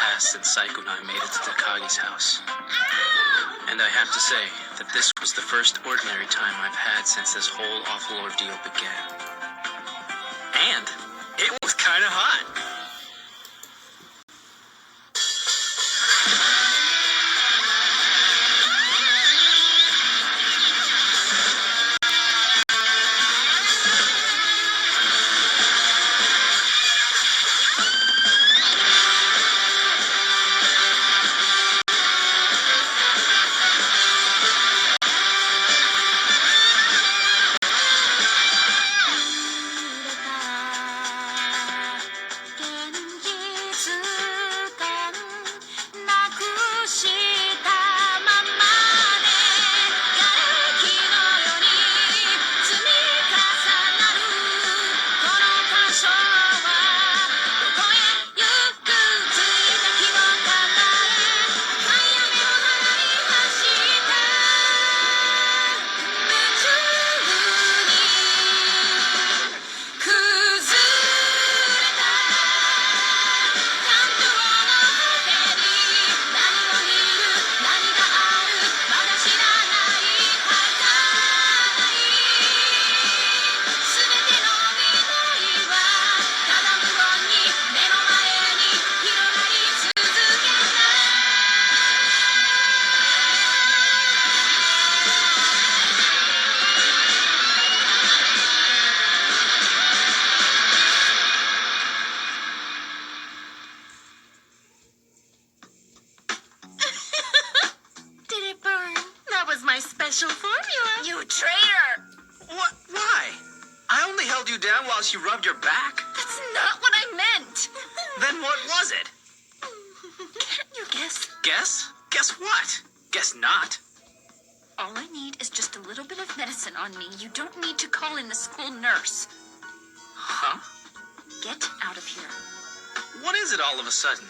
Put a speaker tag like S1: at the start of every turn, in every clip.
S1: passed since Saiko and I made it to Takagi's house. And I have to say that this was the first ordinary time I've had since this whole awful ordeal began. And it was kind of hot.
S2: Special formula.
S3: You traitor!
S1: What? Why? I only held you down while she rubbed your back.
S3: That's not what I meant.
S1: Then what was it?
S3: Can't you guess?
S1: Guess? Guess what? Guess not.
S3: All I need is just a little bit of medicine on me. You don't need to call in the school nurse.
S1: Huh?
S3: Get out of here.
S1: What is it all of a sudden?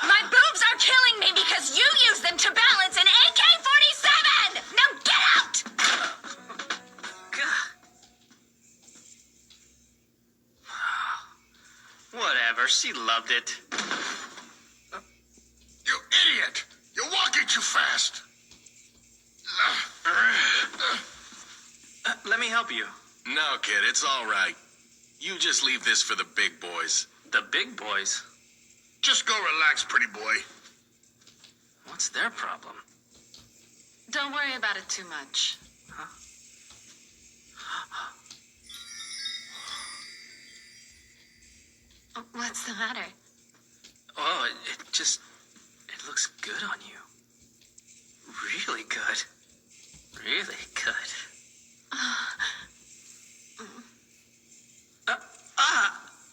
S3: My boobs are killing me because you use them to balance an AK-47! Now get out!
S1: Whatever, she loved it.
S4: You idiot! You're walking too fast.
S1: Let me help you.
S4: No, kid, it's all right. You just leave this for the big boys.
S1: The big boys?
S4: Just go relax, pretty boy.
S1: What's their problem?
S2: Don't worry about it too much.
S1: Huh?
S2: What's the matter?
S1: Oh, it looks good on you. Really good. Really good.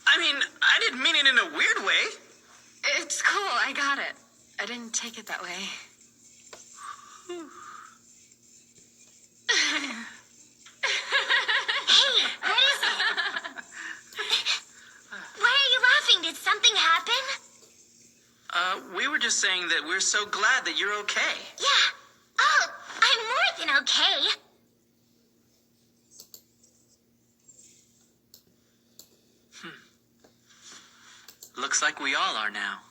S1: I mean, I didn't mean it in a weird way.
S2: It's cool, I got it. I didn't take it that way.
S3: Hey, what is it? Why are you laughing? Did something happen?
S1: We were just saying that we're so glad that you're okay.
S3: Yeah. Oh, I'm more than okay.
S1: Looks like we all are now.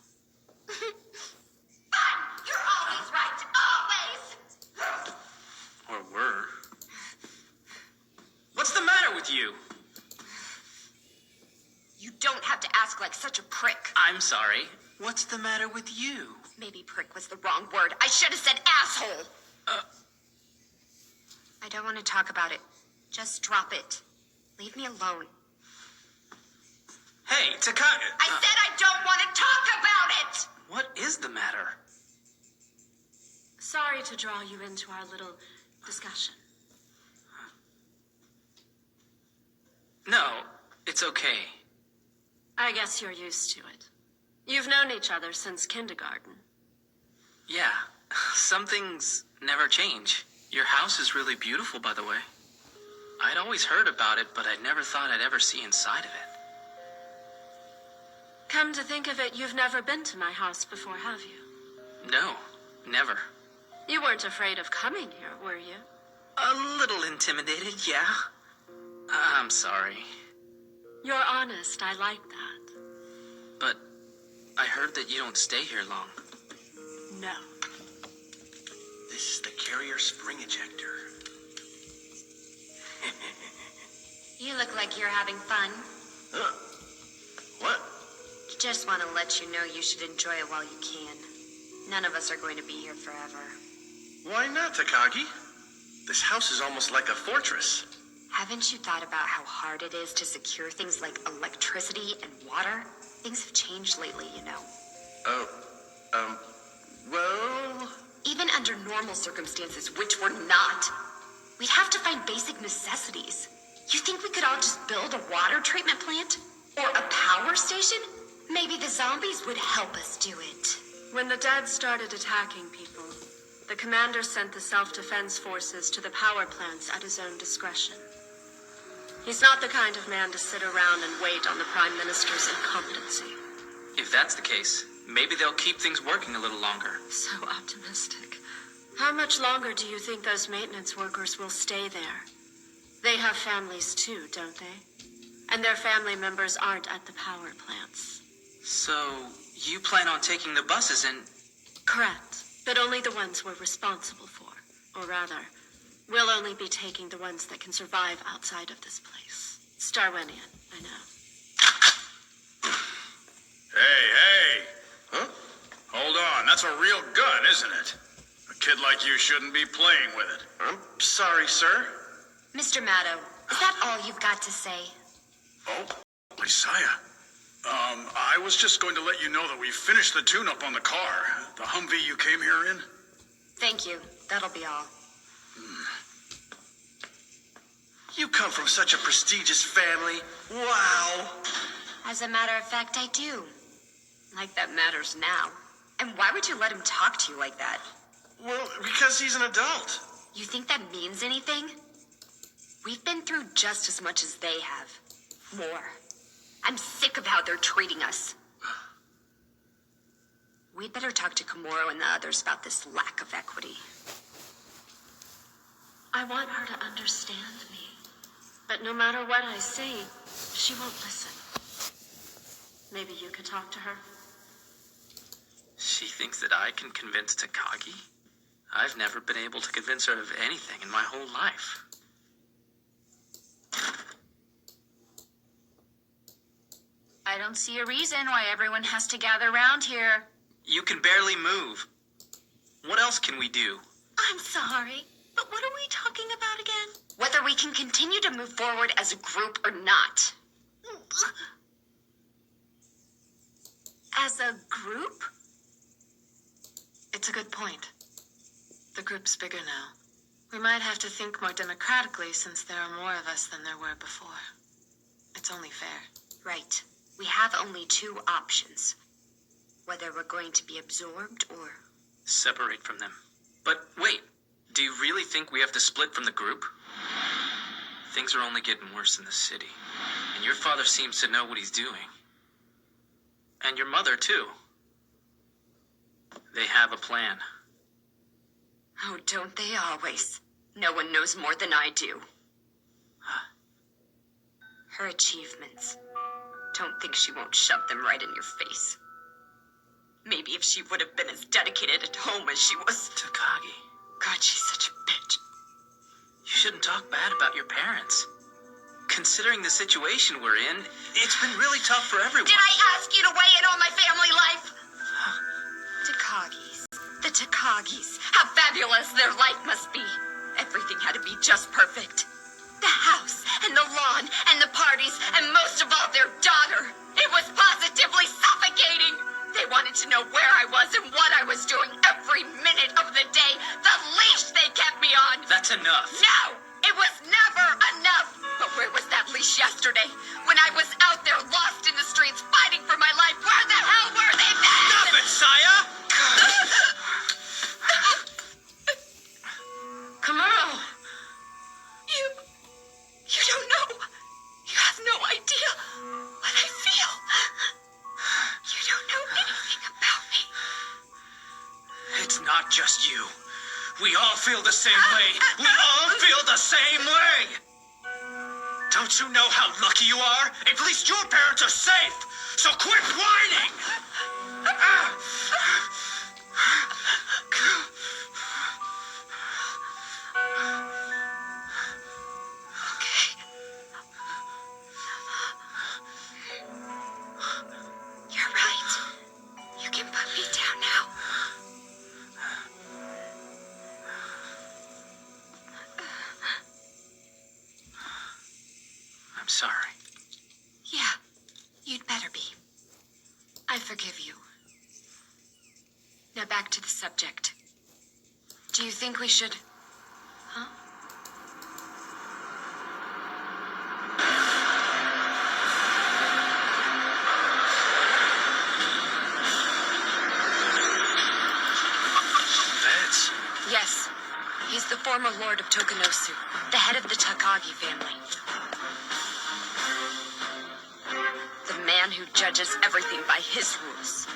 S3: You're always right. Always.
S1: Or were. What's the matter with you?
S3: You don't have to ask like such a prick.
S1: I'm sorry. What's the matter with you?
S3: Maybe prick was the wrong word. I should have said asshole. I don't want to talk about it. Just drop it. Leave me alone.
S1: Hey, Takagi.
S3: I said I don't want to talk about it!
S1: What is the matter?
S2: Sorry to draw you into our little discussion.
S1: No, it's okay.
S2: I guess you're used to it. You've known each other since kindergarten.
S1: Yeah, some things never change. Your house is really beautiful, by the way. I'd always heard about it, but I never thought I'd ever see inside of it.
S2: Come to think of it, you've never been to my house before, have you?
S1: No, never.
S2: You weren't afraid of coming here, were you?
S1: A little intimidated, yeah. I'm sorry.
S2: You're honest, I like that.
S1: But I heard that you don't stay here long.
S2: No.
S5: This is the carrier spring ejector.
S3: You look like you're having fun.
S5: Huh? What?
S3: Just want to let you know you should enjoy it while you can. None of us are going to be here forever.
S5: Why not, Takagi? This house is almost like a fortress.
S3: Haven't you thought about how hard it is to secure things like electricity and water? Things have changed lately, you know.
S5: Oh, well...
S3: Even under normal circumstances, which we're not, we'd have to find basic necessities. You think we could all just build a water treatment plant? Or a power station? Maybe the zombies would help us do it.
S2: When the dead started attacking people, the commander sent the self-defense forces to the power plants at his own discretion. He's not the kind of man to sit around and wait on the Prime Minister's incompetency.
S1: If that's the case, maybe they'll keep things working a little longer.
S2: So optimistic. How much longer do you think those maintenance workers will stay there? They have families too, don't they? And their family members aren't at the power plants.
S1: So, you plan on taking the buses and...
S2: Correct. But only the ones we're responsible for. Or rather, we'll only be taking the ones that can survive outside of this place. Starwenian, I know.
S6: Hey!
S5: Huh?
S6: Hold on, that's a real gun, isn't it? A kid like you shouldn't be playing with it.
S5: I'm sorry, sir.
S3: Mr. Maddow, is that all you've got to say?
S6: Oh, Messiah. I was just going to let you know that we finished the tune-up on the car. The Humvee you came here in.
S3: Thank you. That'll be all.
S5: You come from such a prestigious family. Wow.
S3: As a matter of fact, I do. Like that matters now. And why would you let him talk to you like that?
S5: Well, because he's an adult.
S3: You think that means anything? We've been through just as much as they have. More. I'm sick of how they're treating us. We'd better talk to Komuro and the others about this lack of equity.
S2: I want her to understand me. But no matter what I say, she won't listen. Maybe you could talk to her?
S1: She thinks that I can convince Takagi? I've never been able to convince her of anything in my whole life.
S3: I don't see a reason why everyone has to gather around here.
S1: You can barely move. What else can we do?
S3: I'm sorry, but what are we talking about again? Whether we can continue to move forward as a group or not. As a group?
S2: It's a good point. The group's bigger now. We might have to think more democratically since there are more of us than there were before. It's only fair.
S3: Right. We have only two options. Whether we're going to be absorbed or...
S1: Separate from them. But wait, do you really think we have to split from the group? Things are only getting worse in the city. And your father seems to know what he's doing. And your mother, too. They have a plan.
S3: Oh, don't they always? No one knows more than I do. Her achievements. Don't think she won't shove them right in your face. Maybe if she would have been as dedicated at home as she was.
S1: Takagi,
S3: God, she's such a bitch.
S1: you shouldn't talk bad about your parents. Considering the situation we're in, it's been really tough for everyone.
S3: Did I ask you to weigh in on my family life? Takagis. The Takagis. How fabulous their life must be. Everything had to be just perfect. The house, and the lawn, and the parties, and most of all, their daughter. It was positively suffocating. They wanted to know where I was and what I was doing every minute of the day. The leash they kept me on.
S1: That's enough.
S3: No, it was never enough. But where was that leash yesterday? When I was out there lost in the streets fighting for my life, where the hell were they then?
S1: Stop it, Saya!
S2: Komuro!
S3: You don't know. You have no idea what I feel. You don't know anything about me.
S1: It's not just you. We all feel the same way. We all feel the same way. Don't you know how lucky you are? At least your parents are safe. So quit whining.
S3: You're right. You can put me down now.
S1: I'm sorry.
S3: Yeah, you'd better be. I forgive you. Now back to the subject. Do you think we should... Huh?
S1: Vets.
S3: Yes. He's the former Lord of Tokanosu, the head of the Takagi family. The man who judges everything by his rules.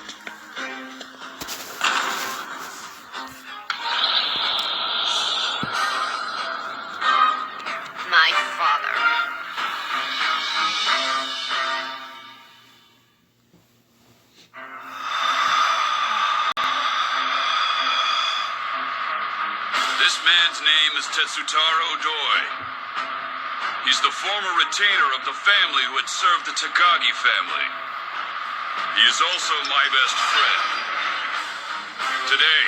S3: My father.
S7: This man's name is Tetsutaro Doi. He's the former retainer of the family who had served the Takagi family. He is also my best friend. Today,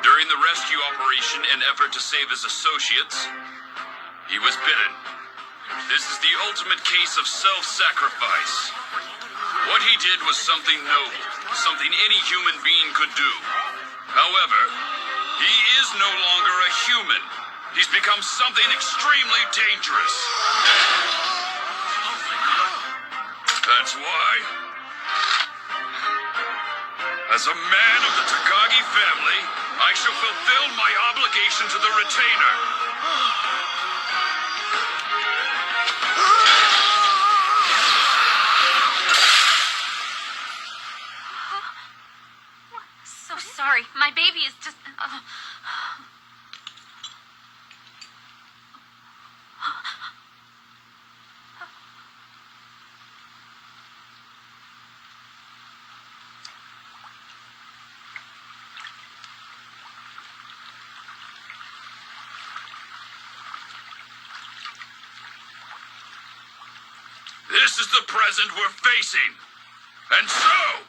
S7: during the rescue operation in effort to save his associates, he was bitten. This is the ultimate case of self-sacrifice. What he did was something noble, something any human being could do. However, he is no longer a human. He's become something extremely dangerous. That's why, as a man of the Takagi family, I shall fulfill my obligation to the retainer.
S3: So sorry. My baby is just...
S7: This is the present we're facing. And so,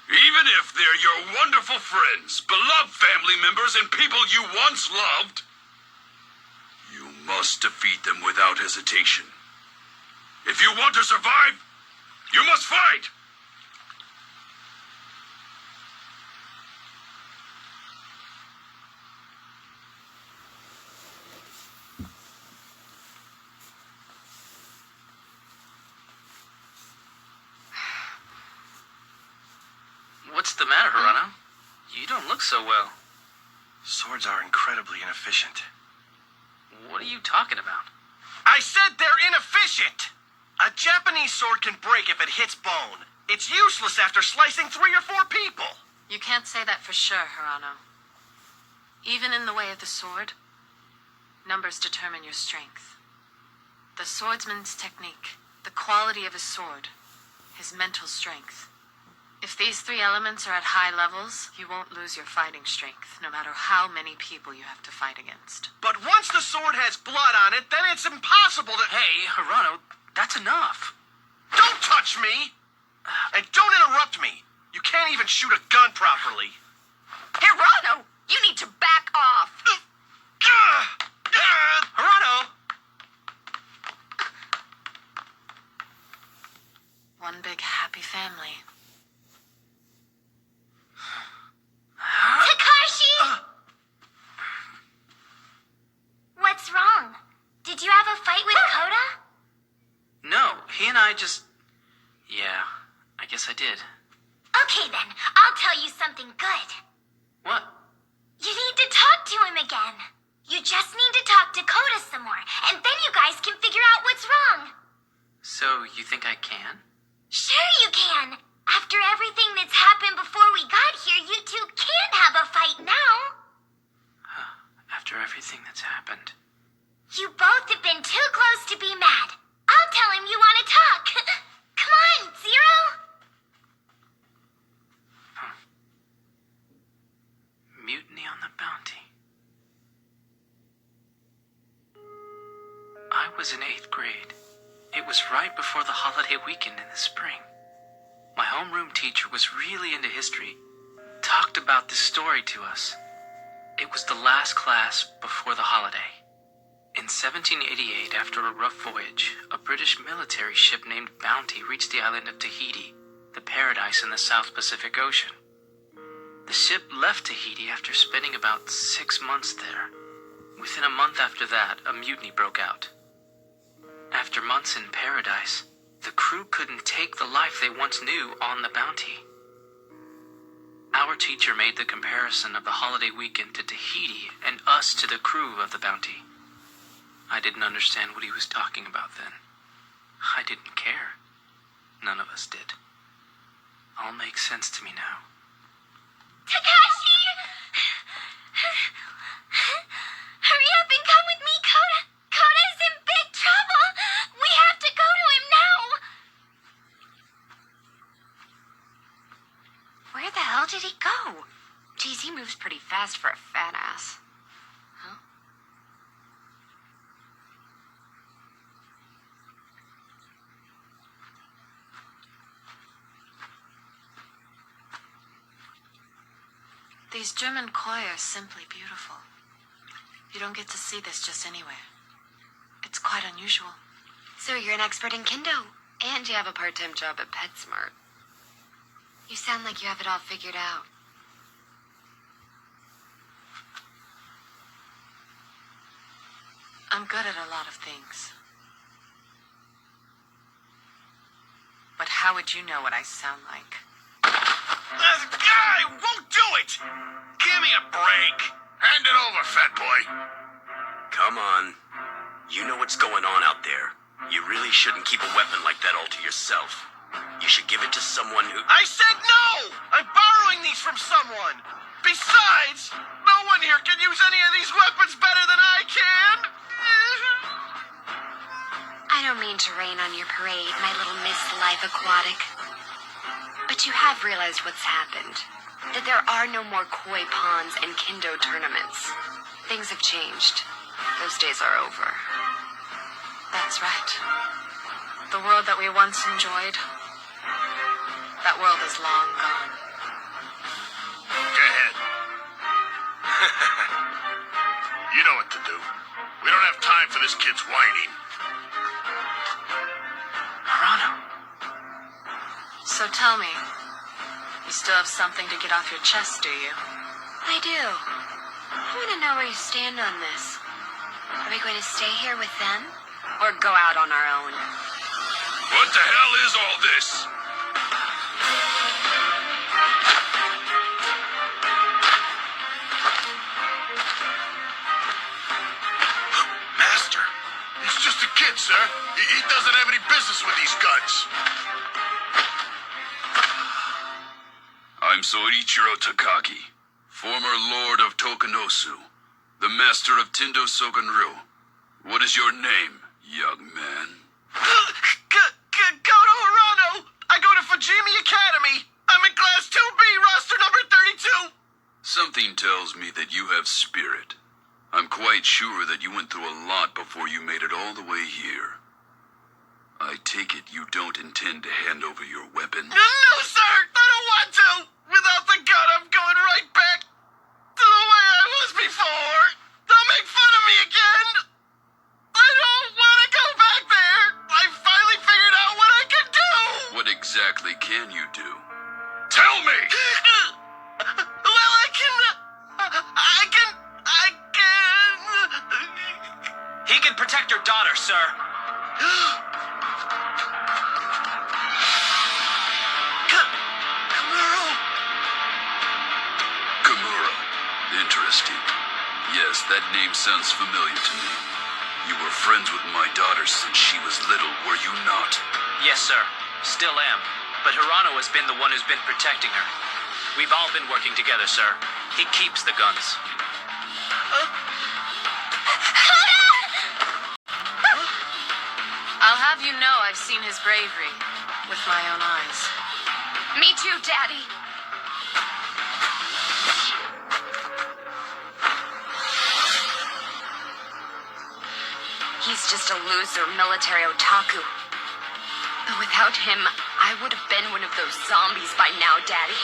S7: even if they're your wonderful friends, beloved family members, and people you once loved, you must defeat them without hesitation. If you want to survive, you must fight!
S1: What's the matter, Hirano? You don't look so well.
S5: Swords are incredibly inefficient.
S1: What are you talking about?
S5: I said they're inefficient! A Japanese sword can break if it hits bone. It's useless after slicing 3 or 4 people.
S2: You can't say that for sure, Hirano. Even in the way of the sword, numbers determine your strength. The swordsman's technique, the quality of his sword, his mental strength. If these 3 elements are at high levels, you won't lose your fighting strength, no matter how many people you have to fight against.
S5: But once the sword has blood on it, then it's impossible to...
S1: Hey, Hirano, that's enough.
S5: Don't touch me! And don't interrupt me. You can't even shoot a gun properly.
S3: Hirano, you need to back off.
S5: Hirano!
S2: One big happy family.
S8: Takashi! What's wrong? Did you have a fight with Koda?
S1: No, he and I just... Yeah, I guess I did.
S8: Okay then, I'll tell you something good.
S1: What?
S8: You need to talk to him again. You just need to talk to Koda some more, and then you guys can figure out what's wrong.
S1: So, you think I can?
S8: Sure you can. After everything that's happened before we got here, you two can have a fight now.
S1: After everything that's happened.
S8: You both have been too close to be mad. I'll tell him you want to talk. Come on, Zero.
S1: was in 8th grade. It was right before the holiday weekend in the spring. My homeroom teacher was really into history, talked about this story to us. It was the last class before the holiday. In 1788, after a rough voyage, a British military ship named Bounty reached the island of Tahiti, the paradise in the South Pacific Ocean. The ship left Tahiti after spending about 6 months there. Within a month after that, a mutiny broke out. After months in paradise, the crew couldn't take the life they once knew on the Bounty. Our teacher made the comparison of the holiday weekend to Tahiti and us to the crew of the Bounty. I didn't understand what he was talking about then. I didn't care. None of us did. All makes sense to me now.
S8: Takashi! Hurry up and come with me, Koda! Koda's in big trouble! We have to go to him now! Where the hell did he go? Geez, he moves pretty fast for a fat ass. Huh?
S2: These German koi are simply beautiful. You don't get to see this just anywhere. It's quite unusual.
S3: So you're an expert in kendo, and you have a part-time job at PetSmart. You sound like you have it all figured out.
S2: I'm good at a lot of things. But how would you know what I sound like?
S5: This guy won't do it! Give me a break!
S4: Hand it over, fat boy.
S9: Come on. You know what's going on out there. You really shouldn't keep a weapon like that all to yourself. You should give it to someone who...
S5: I said no! I'm borrowing these from someone! Besides, no one here can use any of these weapons better than I can!
S3: I don't mean to rain on your parade, my little Miss Life Aquatic. But you have realized what's happened. That there are no more koi ponds and kendo tournaments. Things have changed. Those days are over.
S2: That's right. The world that we once enjoyed, that world is long gone.
S4: Go ahead. You know what to do. We don't have time for this kid's whining.
S1: Hirano,
S2: So tell me, you still have something to get off your chest, do you?
S3: I do. I want to know where you stand on this. Are we going to stay here with them, or go out on our own?
S7: What the hell is all this?
S4: Master, he's just a kid, sir. He doesn't have any business with these guns.
S7: I'm Soichiro Takagi, former Lord of Tokunosu, the master of Tendo Sogenryu. What is your name, young man?
S5: Go to Hirano! I go to Fujimi Academy! I'm in class 2B, roster number 32!
S7: Something tells me that you have spirit. I'm quite sure that you went through a lot before you made it all the way here. I take it you don't intend to hand over your weapon?
S5: No, sir! I don't want to! Without the gun, I'm going right back to the way I was before! Don't make fun of me again! I don't want to go back there! I finally figured out what I can do!
S7: What exactly can you do?
S4: Tell me!
S5: Well, I can...
S1: he can protect your daughter, sir.
S5: Kamuro!
S7: Kimura. Interesting. Yes, that name sounds familiar to me. You were friends with my daughter since she was little, were you not?
S1: Yes, sir. Still am. But Hirano has been the one who's been protecting her. We've all been working together, sir. He keeps the guns.
S2: I'll have you know I've seen his bravery with my own eyes.
S3: Me too, Daddy. He's just a loser military otaku. But without him, I would have been one of those zombies by now, Daddy.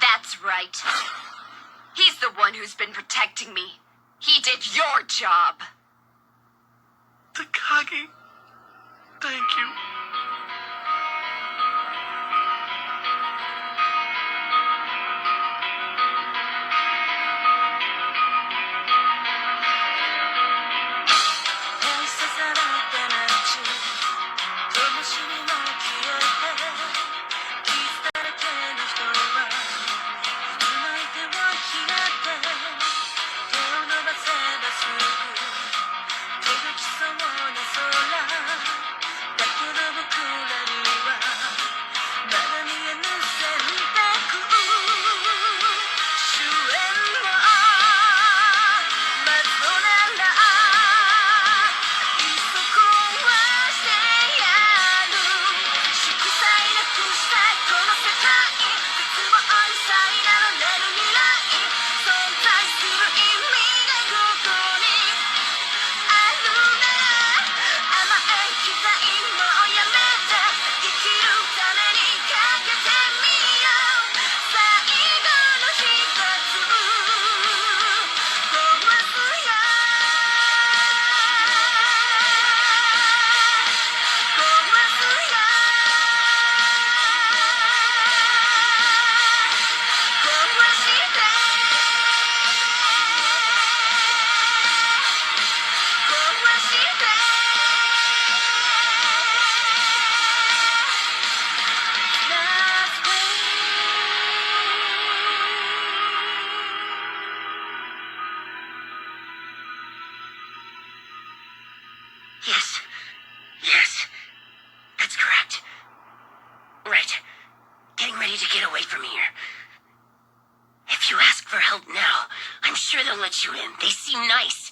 S3: That's right. He's the one who's been protecting me. He did your job.
S5: Takagi, thank you.
S9: Yes. Yes. That's correct. Right. Getting ready to get away from here. If you ask for help now, I'm sure they'll let you in. They seem nice.